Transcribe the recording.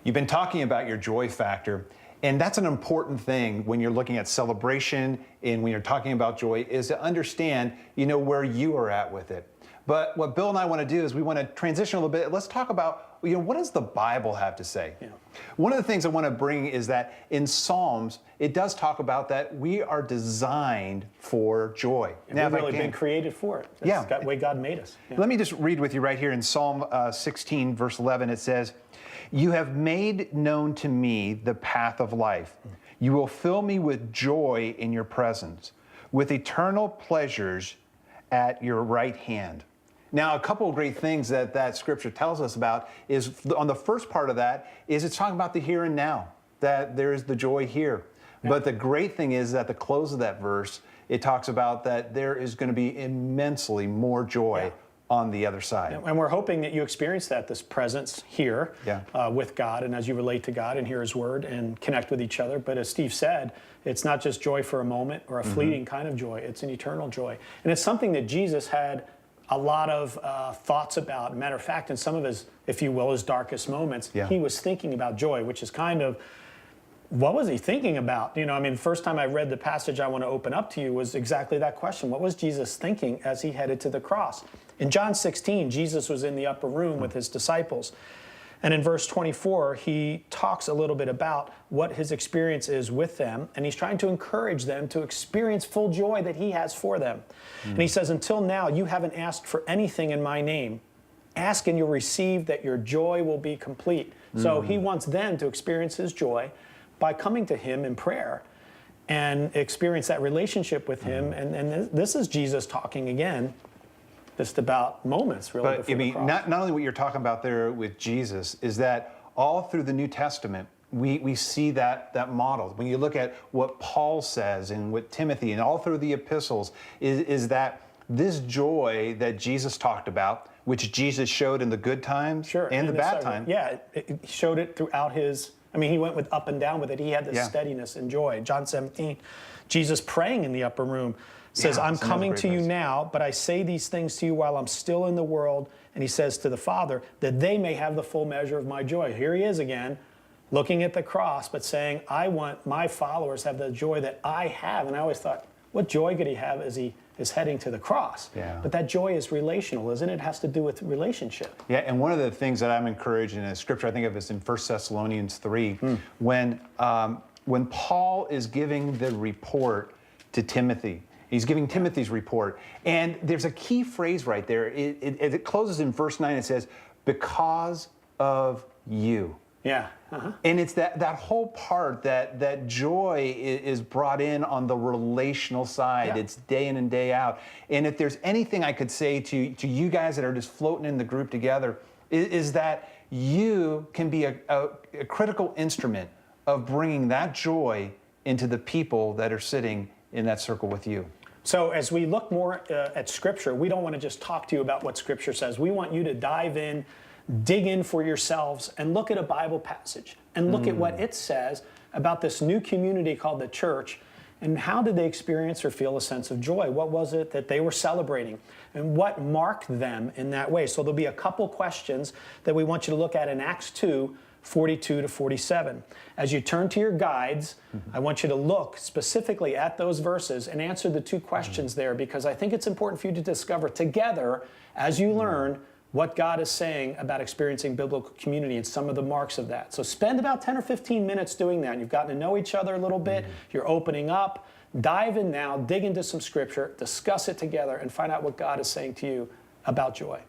You've been talking about your joy factor, and that's an important thing when you're looking at celebration and when you're talking about joy is to understand, where you are at with it. But what Bill and I want to do is we want to transition a little bit. Let's talk about, what does the Bible have to say? Yeah. One of the things I want to bring is that in Psalms, it does talk about that we are designed for joy. And we've really been created for it. That's the way God made us. Yeah. Let me just read with you right here in Psalm 16, verse 11. It says, "You have made known to me the path of life. You will fill me with joy in your presence, with eternal pleasures at your right hand." Now, a couple of great things that scripture tells us about is on the first part of that is it's talking about the here and now, that there is the joy here. Yeah. But the great thing is at the close of that verse, it talks about that there is going to be immensely more joy on the other side. And we're hoping that you experience that, this presence here with God, and as you relate to God and hear His Word and connect with each other. But as Steve said, it's not just joy for a moment or a fleeting kind of joy. It's an eternal joy. And it's something that Jesus had a lot of thoughts about. Matter of fact, in some of his, if you will, his darkest moments, he was thinking about joy, which is kind of, what was he thinking about? The first time I read the passage I want to open up to you was exactly that question. What was Jesus thinking as he headed to the cross? In John 16, Jesus was in the upper room with his disciples. And in verse 24, he talks a little bit about what his experience is with them, and he's trying to encourage them to experience full joy that he has for them. And he says, "Until now, you haven't asked for anything in my name. Ask and you'll receive, that your joy will be complete." So he wants them to experience his joy by coming to him in prayer and experience that relationship with him. And this is Jesus talking again, just about moments, really. But not only what you're talking about there with Jesus is that all through the New Testament, we see that model. When you look at what Paul says and what Timothy and all through the epistles is that this joy that Jesus talked about, which Jesus showed in the good times and the bad times. Yeah, he showed it throughout his, he went with up and down with it. He had this steadiness and joy. John 17, Jesus praying in the upper room says, "I'm coming to you now, but I say these things to you while I'm still in the world." And he says to the Father, "that they may have the full measure of my joy." Here he is again, looking at the cross, but saying, I want my followers to have the joy that I have. And I always thought, what joy could he have as he is heading to the cross? Yeah. But that joy is relational, isn't it? It has to do with relationship. Yeah, and one of the things that I'm encouraged in a scripture, I think of is in 1 Thessalonians 3, when Paul is giving the report to Timothy. He's giving Timothy's report. And there's a key phrase right there. It closes in verse 9. It says, "because of you." Yeah. And it's that whole part that joy is brought in on the relational side. It's day in and day out. And if there's anything I could say to you guys that are just floating in the group together, is that you can be a critical instrument of bringing that joy into the people that are sitting in that circle with you. So as we look more at Scripture, we don't want to just talk to you about what Scripture says. We want you to dive in, dig in for yourselves, and look at a Bible passage and look at what it says about this new community called the church, and how did they experience or feel a sense of joy? What was it that they were celebrating? And what marked them in that way? So there'll be a couple questions that we want you to look at in Acts 2, 42 to 47. As you turn to your guides, I want you to look specifically at those verses and answer the two questions there, because I think it's important for you to discover together as you learn what God is saying about experiencing biblical community and some of the marks of that. So spend about 10 or 15 minutes doing that. You've gotten to know each other a little bit. You're opening up. Dive in now, dig into some Scripture, discuss it together, and find out what God is saying to you about joy.